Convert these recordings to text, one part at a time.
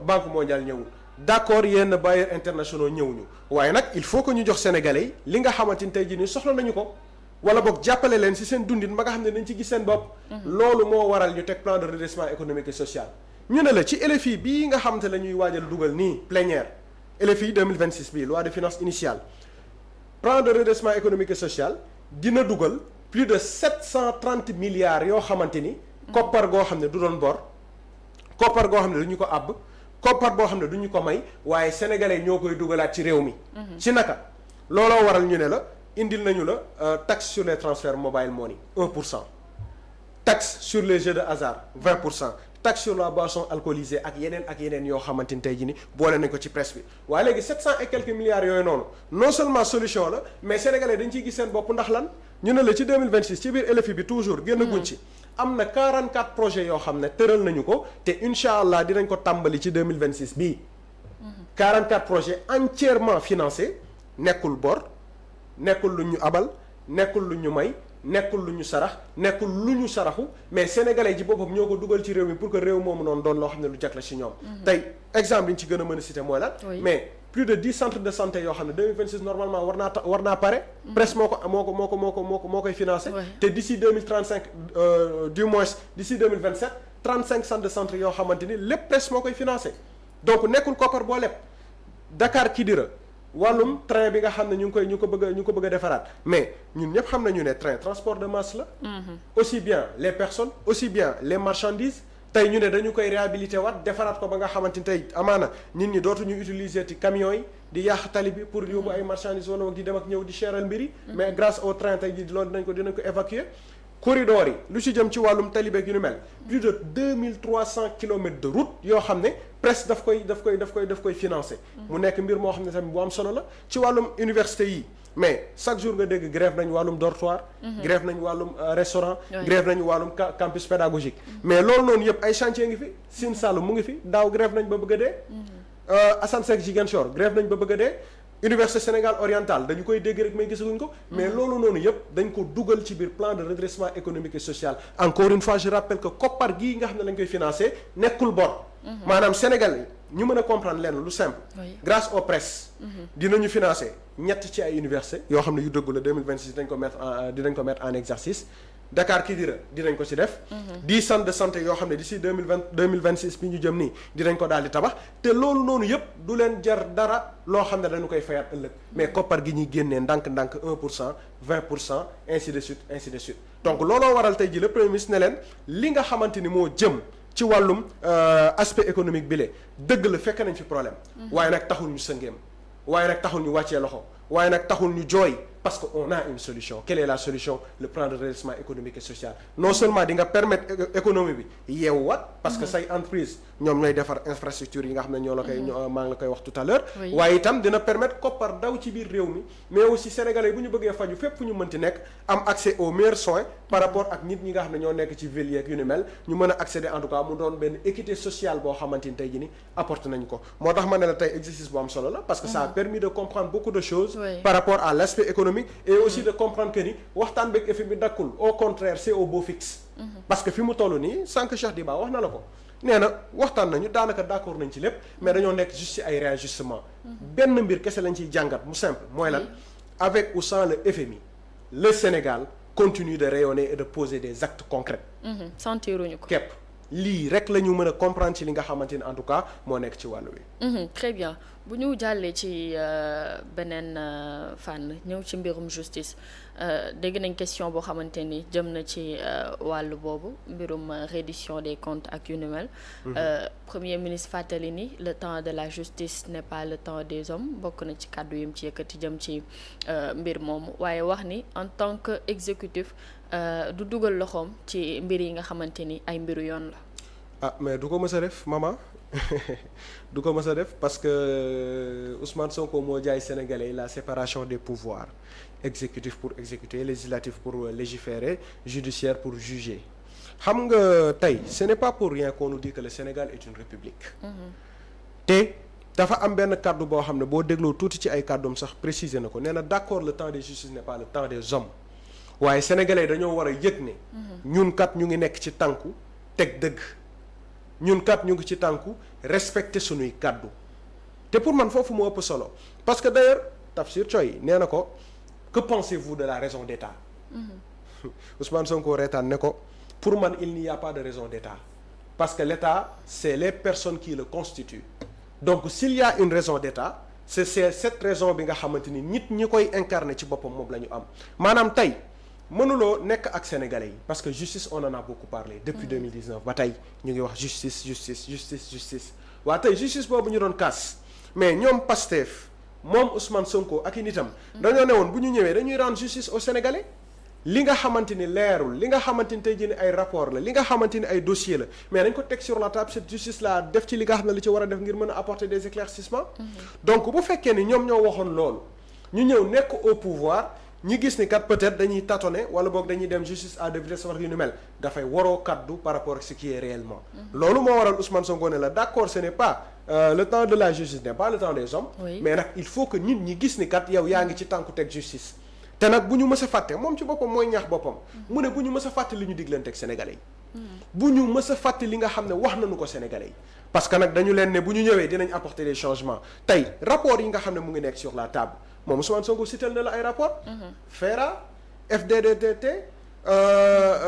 Banque mondiale ñëwul d'accord yenn bailleurs internationaux ñëwuñu waaye nag il faut que ñu jox sénégalais yi li nga xamante ni tey jii nii soxla nañu ko wala boog jàppale leen ci seen dundin ba nga xam ne dañ ci gis seen bopp. loolu moo waral ñu teg plan de redressement économique et social. ñu ne la ci LFI bii nga xamante la ñuy waajal dugal nii plénière LFI 2026 bii loi de finances initiale plan de redressement économique et social dina dugal plus de 730 milliards yoo xamante ni. koppar goo xam ne du doon bor koppar goo xam ne du ñu ko àbb koppar boo xam ne du ñu ko may waaye sénégalais ñoo koy dugalaat ci réew mi. ci naka looloo waral ñu ne la indil nañu la taxe sur les transferts mobile money 1%. taxe sur les jeux de hasard 20%. taxe sur la boisson alcoolisée ak yeneen yoo xamante ni tey jii ni boole nañ ko ci presse bi waaye léegi 700 et quelques milliards yooyu noonu non seulement solution la mais sénégalais dañ ciy gis seen bopp ndax lan ñu ne la ci 2026 ci biir LFI bi toujours génn guñ ci am na 44 projets yoo xam ne tëral nañu ko te incha allah dinañ ko tàmbali ci 2026 bii 44 projets entièrement financés nekkul bor nekkul lu ñu abal nekkul lu ñu may nekkul lu ñu sarax nekkul lu ñu saraxu mais sénégalais ji boppam ñoo ko dugal ci réew mi pour que réew moomu noonu doon loo xam ne lu jag la ci ñoom. tey exemple yi ñu ci gën a mën a citer mooy lan. mais plus de 10 centres de santé yoo xam ne 2026 normalement war naa pare. presque moo koy financé. te d'ici 2035 du moins d'ici 2027 35 centres de santé yoo xamante ni lépp presque moo koy financé donc nekkul koppar boo lépp Dakar Kidira. wàllum train bi nga xam ne ñu ngi ko bëgg a defaraat mais ñun ñëpp xam nañu ne train transport de masse la. aussi bien les personnes aussi bien les marchandises tey ñu ne dañu koy réhabilité waat defaraat ko ba nga xamante ni tey amaana nit ñi dootuñu utiliser ci camions yi di yàq tali bi pour yóbbu ay marchandises wala di dem ak ñëw di cheral mbir yi. mais grâce au train tey jii loolu dinañ ko évacuer. corridor yi lu ci jëm ci wàllum talibeeg yu ni mel plus de 2300 kilomètres de route yoo xam ne presque daf koy financé. mu nekk mbir moo xam ne tamit bu am solo la ci wàllum université yi mais chaque jour nga dégg grève nañu wàllum dortoir. grève nañu wàllum restaurant. grève nañu wàllum campus pédagogique. mais loolu noonu yëpp ay chantier ngi fi Sine Saloum mu ngi fi daaw grève nañ ba bëgg a dee. Assane Seck Ziguinchor grève nañ ba bëgg a dee. Université Sénégal oriental dañu koy dégg rek may gisaguñ ko mais loolu noonu yëpp dañ ko dugal ci biir plan de redressement économique et social encore une fois je rappelle que koppar gii nga xam ne lañ koy financé nekkul bor maanaam Sénégal ñu mën a comprendre leen lu simple grâce aux presses dinañu financé ñett ci ay université yoo xam ne yu dëggu la 2026 dinañ ko mettre en exercice Dakar Kidira dinañ ko ci def 10 centres de santé yoo xam ne d'ici 2026 bi ñu jëm nii dinañ ko daal di tabax te loolu noonu yëpp du leen jar dara loo xam ne dañu koy fayaat ëllëg mais koppar gi ñuy génnee ndànk-ndànk 1% 20% ainsi de suite donc looloo waral tey ji le premier ministre ne leen li nga xamante ni moo jëm ci wàllum aspect économique bi le dëgg la fekk nañ fi problème waaye nag taxul ñu sëngeem waaye nag taxul ñu wàccee loxo waaye nag taxul ñu jooy parce que on a une solution quelle est la solution le plan de redressement économique et social non seulement di nga permettre économie bi yeewuwaat parce que say entreprise ñoom ñooy defar infrastructure yi nga xam ne ñoo la koy maa ngi la koy wax tout à l'heure waaye itam dina permettre koppar daw ci biir réew mi mais aussi sénégalais bu ñu bëggee faju fépp fu ñu mënti nekk am accès aux meilleurs soins par rapport ak nit ñi nga xam ne ñoo nekk ci ville yeeg yu ni mel ñu mën a accéder en tout cas mu doon benn équité sociale boo xamante ni tey jii ni apporté nañu ko moo tax ma ne la tey exercice bu am solo la parce que ça a permis de comprendre beaucoup de choses par rapport à l'aspect économique et aussi de comprendre que ni waxtaan beeg effet bi dakkul au contraire c'est au beau fixe parce que fi mu toll nii sànq Cheikh Diba wax na la ko nee na waxtaan nañu daanaka d'accord nañ ci lépp mais dañoo nekk juste ci ay réajustement benn mbir kese lañ ciy jàngat mu simple mooy lan avec ou sans le FMI le Sénégal continue de rayonner et de poser des actes concrets sentiruñu ko képp lii rek la ñu mën a comprendre ci li nga xamante ni en tout cas moo nekk ci wàllu wi très bien bu ñu jàllee ci beneen fànn ñëw ci mbirum justice dégg nañ question boo xamante ni jëm na ci wàllu boobu mbirum reddition des comptes ak yu ni mel premier ministre fàttali ni le temps de la justice n'est pas le temps des hommes bokk na ci kàddu yim ci yëkkati jëm ci mbir moomu waaye wax ni en tant que exécutif du dugal loxoom ci mbir yi nga xamante ni ay mbiru yoon la mais du ko mës a def maman du ko mës a def parce que Ousmane Sonko moo jaay sénégalais la séparation des pouvoirs exécutif pour exécuter législatif pour légiférer judiciaire pour juger xam nga tey ce n'est pas pour rien qu'on nous dit que le Sénégal est une république te dafa am benn kàddu boo xam ne boo dégloo tuuti ci ay kàddoom sax préciser na ko nee na d'accord le temps des justices n'est pas le temps des hommes waaye sénégalais dañoo war a yëg ne ñun kat ñu ngi nekk ci tànku teg dëgg ñun kat ñu ngi ci tànku respecter suñuy kàddu te pour man foofu moo ëpp solo parce que d'ailleurs Tafsir Thioye nee na ko que pensez-vous de la raison d'État Ousmane Sonko reetaan ne ko pour man il n'y a pas de raison d'État parce que l'État c'est les personnes qui le constituent donc s'il y a une raison d'État c'est cette raison bi nga xamante ni nit ñi koy incarner ci boppam moom la ñu am maanaam tey mënuloo nekk ak sénégalais yi parce que justice on en a beaucoup parlé depuis 2019 ba tey ñu ngi wax justice waa tey justice boobu ñu doon kaas mais ñoom Pastef moom Ousmane Sonko ak i nitam dañoo ne woon bu ñu ñëwee dañuy rendre justice aux sénégalais li nga xamante ni leerul li nga xamante ni tey jii ay rapport la li nga xamante ni ay dossier la mais dañ ko teg sur la table cette justice là def ci li nga xam ne li ci war a def ngir mën a apporter des éclaircissements donc bu fekkee ni ñoom ñoo waxoon loolu ñu ñëw nekk au pouvoir ñi gis ni kat peut-être dañuy tâtonner wala boog dañuy dem justice à deux vitesses wax yu ni mel dafay waroo kaddu par rapport ak ce qui est réellement loolu moo waral Ousmane Sonko ne la d'accord ce n'est pas le temps de la justice n'est pas le temps des hommes mais nag il faut que nit ñi gis ni kat yow yaa ngi ci tànku teg justice te nag bu ñu mës a fàtte moom ci boppam mooy ñaax boppam mu ne bu ñu mës a fàtte li ñu diglante ak sénégalais yi bu ñu mës a fàtte li nga xam ne wax nañu ko sénégalais yi parce que nag dañu leen ne bu ñu ñëwee dinañ apporter des changements tey rapport yi nga xam ne mu ngi nekk sur la table moom Ousmane Sonko citel na la ay rapport FERA FDDTT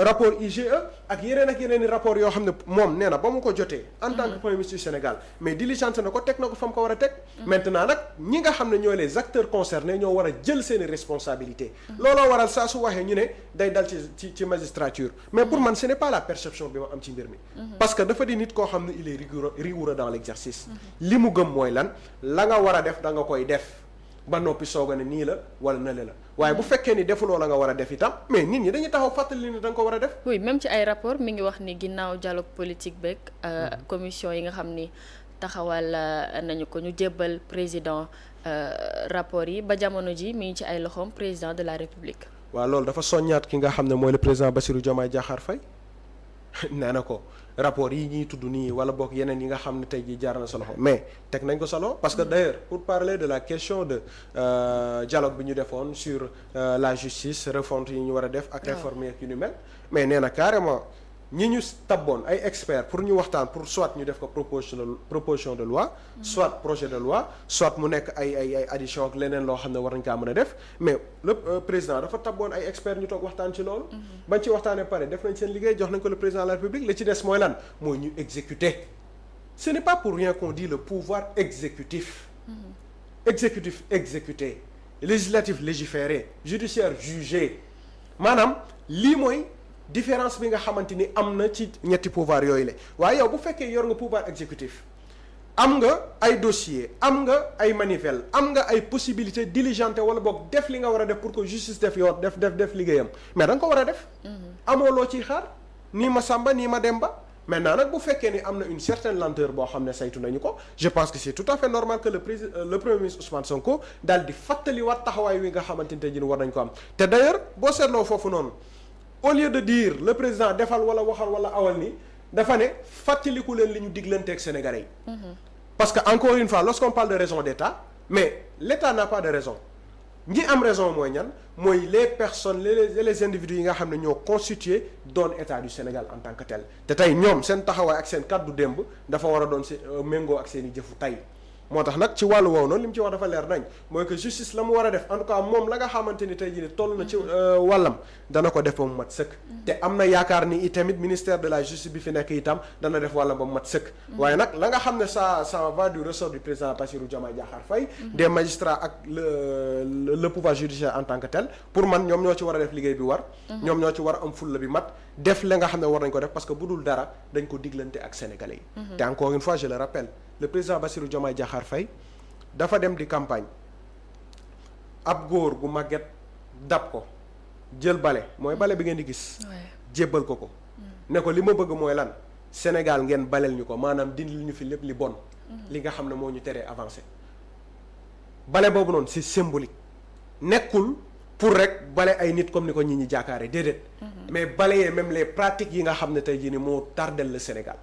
rapport IGE ak yeneen i rapport yoo xam ne moom nee na ba mu ko jotee en tant que premier ministre du Sénégal mais diligenté na ko teg na ko fa mu ko war a teg maintenant nag ñi nga xam ne ñooy les acteurs concernés ñoo war a jël seeni responsabilités looloo waral saa su waxee ñu ne day dal ci magistrature mais pour man ce n'est pas la perception bi ma am ci mbir mi parce que dafa di nit koo xam ne il est rigoureux dans l'exercice li mu gëm mooy lan la nga war a def da nga koy def ba noppi soog a ne nii la wala nale la waaye bu fekkee ni defuloo la nga war a def itam mais nit ñi dañuy taxaw fàttali ni da nga ko war a def. oui même ci ay rapport mi ngi wax ni ginnaaw dialogue politique beeg commission yi nga xam ni taxawal nañu ko ñu jébbal président rapport yi ba jamono ji mi ngi ci ay loxoom président de la république. waaw loolu dafa soññaat ki nga xam ne mooy le président Bassirou Diomaye Diakhar Faye nee na ko rapport yi ñuy tudd nii wala boog yeneen yi nga xam ne tey jii jaar na sa loxo mais teg nañ ko sa loxo parce que d'ailleurs pour parler de la question de dialogue bi ñu defoon sur la justice refonte yi ñu war a def ak réforme yu ni mel mais nee na carrément ñi ñu tabboon ay experts pour ñu waxtaan pour soit ñu def ko proposition de loi soit projet de loi soit mu nekk ay addition ak leneen loo xam ne war nañ kaa mën a def mais le président dafa tabboon ay experts ñu toog waxtaan ci loolu bañ ci waxtaanee pare def nañ seen liggéey jox nañ ko le président de la République li ci des mooy lan mooy ñu exécuter ce n'est pas pour rien qu'on dit le pouvoir exécutif exécutif exécuter législatif légiférer judiciaire juger maanaam lii mooy différence bi nga xamante ni am na ci ñetti pouvoir yooyu la waaye yow bu fekkee yor nga pouvoir exécutif am nga ay dossier am nga ay manivelle am nga ay possibilité diligenter wala boog def li nga war a def pour que justice def yoon def liggéeyam mais da nga ko war a def amoo loo ciy xaar nii ma Samba nii ma Demba maintenant nag bu fekkee ni am na une certaine lenteur boo xam ne saytu nañu ko je pense que c'est tout à fait normal que le premier ministre Ousmane Sonko daal di fàttaliwaat taxawaay wi nga xamante ni tey jii war nañ ko am te d'ailleurs boo seetloo foofu noonu au lieu de dire le président defal wala waxal wala awal ni dafa ne fàttaliku leen li ñu diglanteeg Sénégalais yi parce que encore une fois lorsqu'on parle de raison d'État mais l'État n'a pas de raison ñi am raison mooy ñan mooy les personnes les individus yi nga xam ne ñoo constitué doon État du Sénégal en tant que tel te tey ñoom seen taxawaay ak seen kàddu démb dafa war a doon méngoo ak seen i jëfu tey moo tax nag ci wàllu woowu noonu li mu ci wax dafa leer nañ mooy que justice la mu war a def en tout cas moom la nga xamante ni tey jii ni toll na ci wàllam dana ko def ba mu mat sëkk te am na yaakaar ni itamit ministère de la justice bi fi nekk itam dana def wàllam ba mu mat sëkk waaye nag la nga xam ne ça va du ressort du président Bassirou Diomaye Diakhar Faye des magistrats ak le pouvoir judiciaire en tant que tel pour man ñoom ñoo ci war a def liggéey bi war ñoom ñoo ci war a am fulla bi mat def la nga xam ne war nañ ko def parce que bu dul dara dañ ko diglante ak sénégalais yi te encore une fois je le rappelle le président Bassirou Diomaye Diakhar Faye dafa dem di campagne ab góor gu màgget dab ko jël bale mooy bale bi ngeen di gis jébbal ko ne ko li ma bëgg mooy lan Sénégal ngeen baleel ñu ko maanaam dindil ñu fi lépp li bon li nga xam ne moo ñu teree avancé bale boobu noonu c'est symbolique nekkul pour rek bale ay nit comme ni ko ñi jaakaare déedéet mais balayer même les pratiques yi nga xam ne tey jii ni moo tardel le Sénégal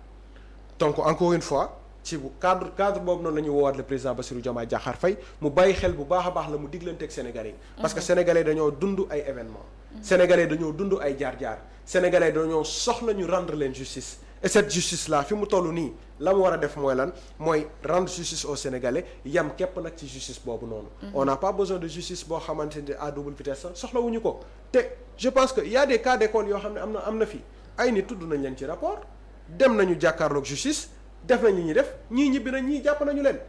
donc encore une fois ci bu cadre boobu noonu la ñuy woowaat le président Bassirou Diomaye Diakhar Faye mu bàyyi xel bu baax a baax la mu diglanteeg Sénégalais yi parce que Sénégalais dañoo dund ay événements Sénégalais dañoo dund ay jaar-jaar Sénégalais dañoo soxla ñu rendre leen justice et cette justice là fi mu toll nii la mu war a def mooy lan mooy rendre justice aux Sénégalais yam képp nag ci justice boobu noonu. On n'a pas besoin de justice boo xamante ne à double vitesse sax soxlawuñu ko te je pense que y a des cas d'école yoo xam ne am na fi ay nit tudd nañ leen ci rapport dem nañu jàkkaarloog justice def nañ li ñuy def ñii ñibbi nañ ñii jàpp nañu leen.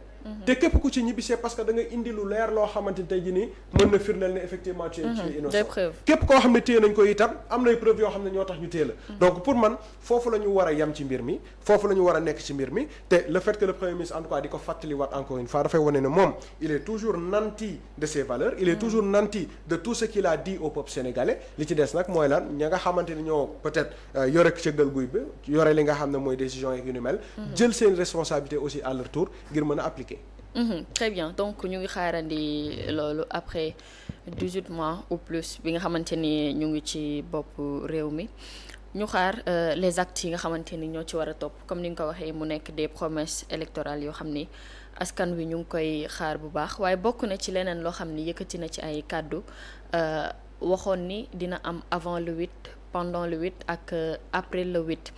te képp ku ci ñibbi c'est parce que da nga indi lu leer loo xamante ni tey jii nii mën na firndeel ne effectivement tu es innocent képp koo xam ne téye nañ ko itam am nay preuve yoo xam ne ñoo tax ñu téye la donc pour man foofu la ñu war a yem ci mbir mi foofu la ñu war a nekk ci mbir mi te le fait que le premier ministre en tout cas di ko fàttaliwaat encore une fois dafay wane ne moom il est toujours nanti de ses valeurs il est toujours nanti de tout ce qu'il a dit au peuple sénégalais li ci des nag mooy lan ña nga xamante ni ñoo peut-être yore cëggal guy bi yore li nga xam ne mooy décision yeeg yu ni mel jël seen responsabilité aussi à leur tour ngir mën a appliquer. Très bien donc ñu ngi xaarandi loolu après 18 mois ou plus bi nga xamante ni ñu ngi ci bopp réew mi ñu xaar les actes yi nga xamante ni ñoo ci war a topp comme ni nga ko waxee mu nekk des promesses électorales yoo xam ni askan wi ñu ngi koy xaar bu baax waaye bokk na ci leneen loo xam ni yëkkati na ci ay kàddu waxoon ni dina am avant le 8 pendant le 8 ak après le 8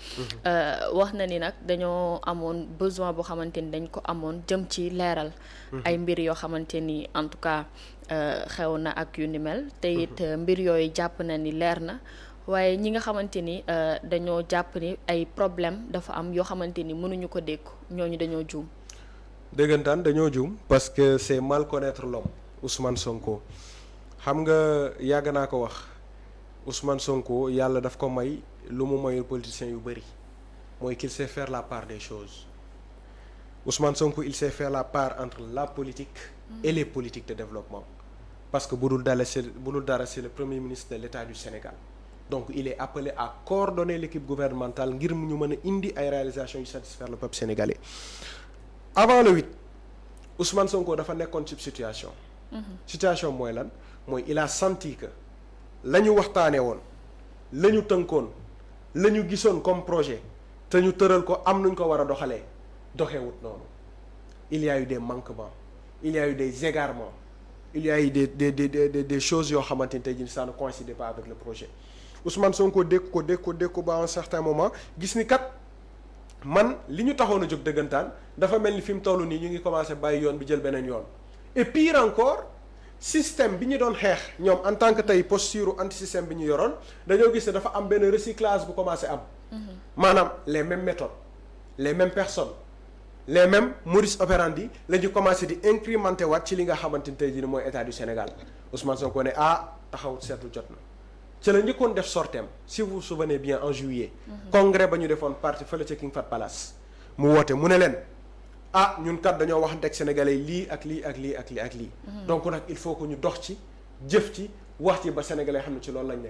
wax na ni nag dañoo amoon besoin boo xamante ni dañ ko amoon jëm ci leeral ay mbir yoo xamante ni en tout cas xew na ak yu ni mel te it mbir yooyu jàpp na ni leer na waaye ñi nga xamante ni dañoo jàpp ni ay problème dafa am yoo xamante ni mënuñu ko dékku ñooñu dañoo juum dëggantaan dañoo juum parce que c'est mal connaître l'homme Ousmane Sonko xam nga yàgg naa ko wax Ousmane Sonko yàlla daf ko may lu mu mayul politiciens yu bëri mooy qu'il sait faire la part des choses Ousmane Sonko il sait faire la part entre la politique et les politiques de développement parce que bu dul dara c'est le premier ministre de l'État du Sénégal donc il est appelé à coordonner l'équipe gouvernementale ngir ñu mën a indi ay réalisations yu satisfaire le peuple sénégalais avant le 8 Ousmane Sonko dafa nekkoon ci situation mooy lan mooy il a senti que la ñu waxtaanee woon la ñu tënkoon la ñu gisoon comme projet te ñu tëral ko am nuñ ko war a doxewut noonu il y a eu des manquements il y a eu des égarements il y a eu des choses yoo xamante ni tey jii ça ne coïncidait pas avec le projet Ousmane Sonko dékk ko ba à un certain moment gis ni kat man li ñu taxoon a jóg dëggantaan dafa mel ni fi mu toll nii ñu ngi commencé bàyyi yoon bi jël beneen yoon et pire encore système bi ñu doon xeex ñoom en tant que tey posture anti-système bi ñu yoroon dañoo gis ne dafa am benn recyclage bu commencé am maanaam les mêmes méthodes les mêmes personnes les mêmes modus operandi la ñu commencé di incrémenter waat ci li nga xamante ni tey jii mooy état du Sénégal Ousmane Sonko ne taxawut seetlu jot na ci la njëkkoon def sorteem si vous vous souvenez bien en juillet congrès ba ñu defoon parti fële ca King Fahd Palace mu woote mu ne leen ñun kat dañoo waxante ak sénégalais lii ak lii ak lii ak lii ak lii donc nag il faut que ñu dox ci jëf ci wax ci ba sénégalais xam ne ci loolu lañ ne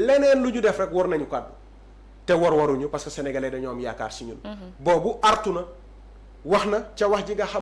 leneen lu ñu def rek war nañu kàddu te waruñu parce que sénégalais dañoo am yaakaar si ñun boobu artu na wax na ca wax ji nga xam